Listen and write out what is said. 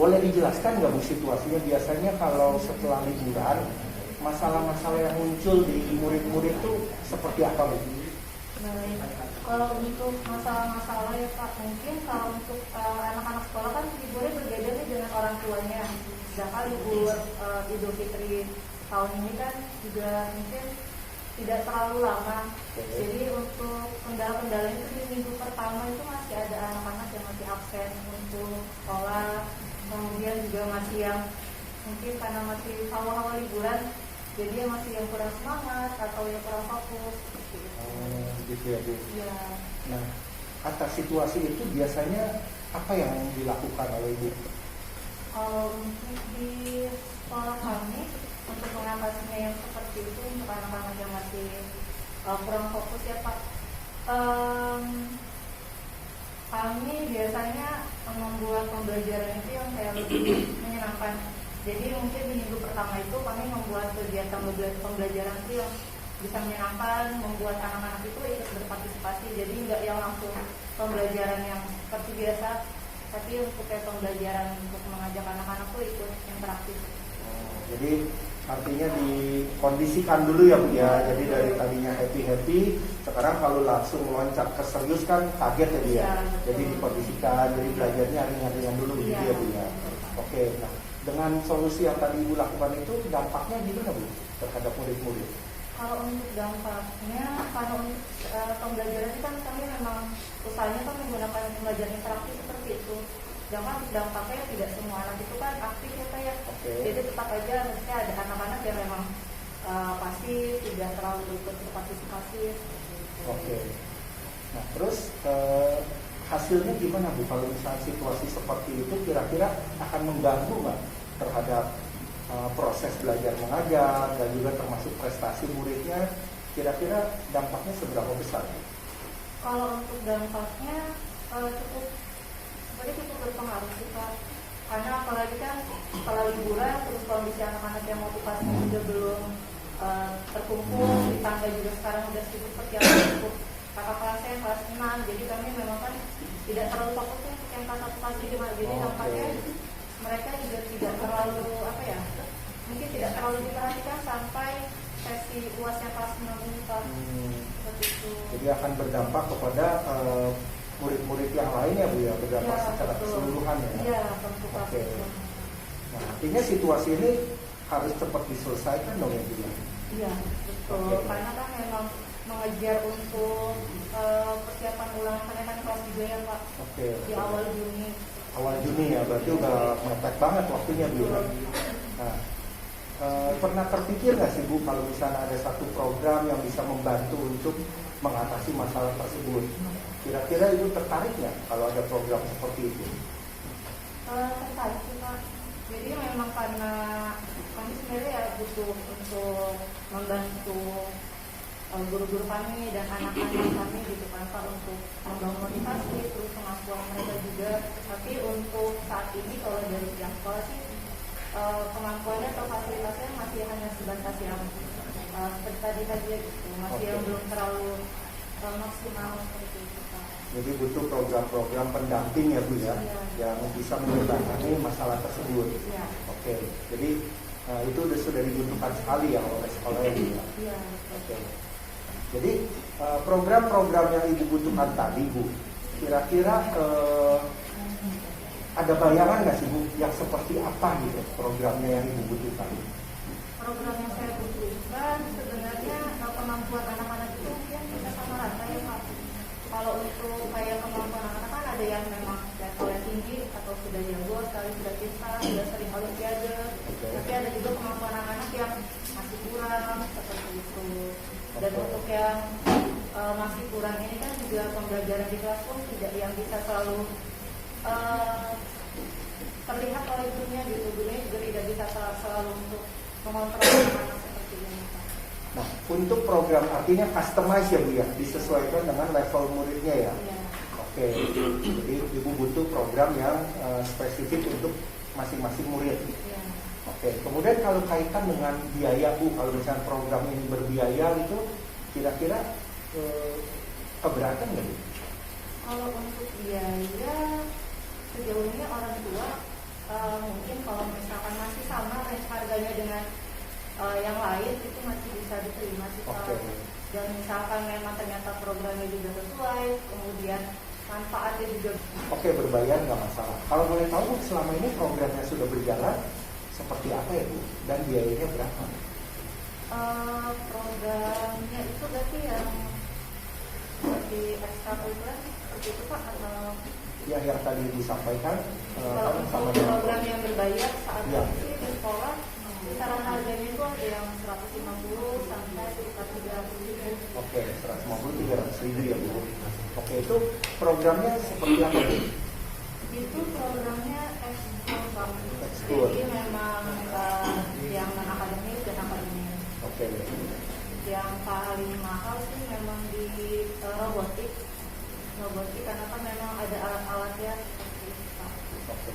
Boleh dijelaskan nggak Bu situasinya biasanya kalau setelah liburan masalah-masalah yang muncul di murid-murid itu seperti apa Bu? Baik, kalau untuk masalah-masalah ya Pak, mungkin kalau untuk anak-anak sekolah kan liburnya berbeda nih dengan orang tuanya. Sedangkan libur Idul Fitri tahun ini kan juga mungkin tidak terlalu lama. Jadi untuk kendala-kendala itu di minggu pertama itu masih ada anak-anak yang masih absen untuk sekolah. Kemudian juga masih yang mungkin karena masih awal-awal liburan, jadi yang masih yang kurang semangat atau yang kurang fokus. Gitu ya Bu. Ya. Nah, atas situasi itu biasanya apa yang dilakukan oleh Ibu? Untuk di sekolah kami untuk mengatasinya yang seperti itu untuk anak-anak yang masih kurang fokus ya Pak, kami biasanya membuat pembelajaran itu yang kayak lebih menyenangkan. Jadi mungkin di minggu pertama itu kami membuat kegiatan pembelajaran itu yang bisa menyenangkan, membuat anak-anak itu ikut berpartisipasi. Jadi nggak yang langsung pembelajaran yang seperti biasa, tapi untuk kayak pembelajaran untuk mengajak anak-anak itu ikut interaktif. Jadi artinya dikondisikan dulu ya Bu ya. Jadi dari tadinya happy, sekarang kalau langsung meloncat ke serius kan kaget ya Bu ya. Jadi dikondisikan, jadi belajarnya ringan-ringan dulu begitu ya Bu ya. Oke, nah dengan solusi yang tadi Ibu lakukan itu dampaknya gimana Bu terhadap murid-murid? Kalau untuk dampaknya, kalau untuk pembelajaran itu kan kami memang usahanya kan menggunakan pembelajaran interaktif seperti itu. Jangan dampaknya tidak semua anak itu kan aktif ya Pak ya. Jadi tetap aja mesti ada anak-anak yang memang pasti tidak terlalu ikut berpartisipasi. Oke. Nah terus hasilnya gimana Bu? Kalau misalnya situasi seperti itu kira-kira akan mengganggu nggak terhadap proses belajar mengajar dan juga termasuk prestasi muridnya? Kira-kira dampaknya seberapa besar? Kalau untuk dampaknya cukup berpengaruh sih Pak. Karena apalagi kan setelah liburan terus kondisi anak-anak yang motivasinya juga belum terkumpul, ditambah juga sekarang udah sibuk persiapan untuk kakak kelasnya yang kelas 6. Jadi kami memang kan tidak terlalu fokus untuk yang kelas 1 kelas 3. Jadi nampaknya mereka juga tidak terlalu mungkin tidak terlalu diperhatikan sampai sesi UAS yang kelas 6 ini Pak. Seperti itu. Jadi akan berdampak kepada murid-murid yang lain ya Bu ya, berdampak secara keseluruhan ya. Iya, tentu Pak. Oke. Nah, artinya situasi ini harus cepat diselesaikan dong ya Bu ya. Iya, betul. Karena kan memang mengejar untuk persiapan ulangan kenaikan kelas 3 ya Pak. Di awal Juni. Awal Juni ya, berarti udah mepet banget waktunya Bu. Nah, pernah terpikir nggak sih Bu kalau misalnya ada satu program yang bisa membantu untuk mengatasi masalah tersebut? Kira-kira Ibu tertarik nggak kalau ada program seperti itu? Tertarik sih Pak. Jadi memang karena kami sebenarnya ya butuh untuk membantu guru-guru kami dan anak-anak kami gitu kan Pak, untuk membangun motivasi terus pengakuan mereka juga. Tapi untuk saat ini kalau dari pihak sekolah sih kemampuannya atau fasilitasnya masih hanya sebatas yang seperti tadi gitu, masih yang belum terlalu maksimal seperti itu Pak. Jadi butuh program-program pendamping ya Bu ya, yang bisa menangani masalah tersebut. Ya. Oke, jadi itu sudah dibutuhkan sekali ya oleh sekolah ya Bu ya. Iya. Oke. Jadi program-program yang Ibu butuhkan tadi Bu, kira-kira ada bayangan nggak sih Bu yang seperti apa gitu programnya yang Ibu butuhkan? Program yang saya butuhkan sebenarnya kemampuan anak-anak itu mungkin kita sama rata ya Pak. Kalau untuk kayak kemampuan anak-anak kan ada yang memang levelnya tinggi atau sudah jago sekali, sudah bisa, sudah sering olimpiade. Tapi ada juga kemampuan anak-anak yang masih kurang seperti itu. Dan untuk yang masih kurang ini kan juga pembelajaran di kelas pun tidak yang bisa selalu terlihat oleh gurunya gitu. Gurunya juga tidak bisa selalu untuk mengontrol anak-anak seperti ini Pak. Nah, untuk program artinya customize ya Bu ya, disesuaikan dengan level muridnya ya. Iya. Oke, jadi Ibu butuh program yang spesifik untuk masing-masing murid. Iya. Oke, kemudian kalau kaitan dengan biaya Bu, kalau misalnya program ini berbiaya itu kira-kira keberatan nggak Bu? Kalau untuk biaya sejauh ini orang tua yang lain itu masih bisa diterima sih Pak. Oke. Dan misalkan memang ternyata programnya juga sesuai, kemudian manfaatnya juga. Oke, berbayar nggak masalah. Kalau boleh tahu selama ini programnya sudah berjalan seperti apa ya Bu? Dan biayanya berapa? Programnya itu berarti yang seperti ekstrakurikuler seperti itu Pak, atau Yang tadi disampaikan kalau sama untuk program yang berbayar saat Ya. ini di sekolah kisaran harganya itu ada yang 150 sampai sekitar 300.000. Oke, 150-300 ribu ya Bu. Oke, itu programnya seperti apa Bu? Itu programnya ekskul Pak. Ekskul. Jadi memang yang non akademis dan akademis. Oke. Yang paling mahal sih memang di robotik karena kan memang ada alat-alatnya seperti itu Pak. Oke.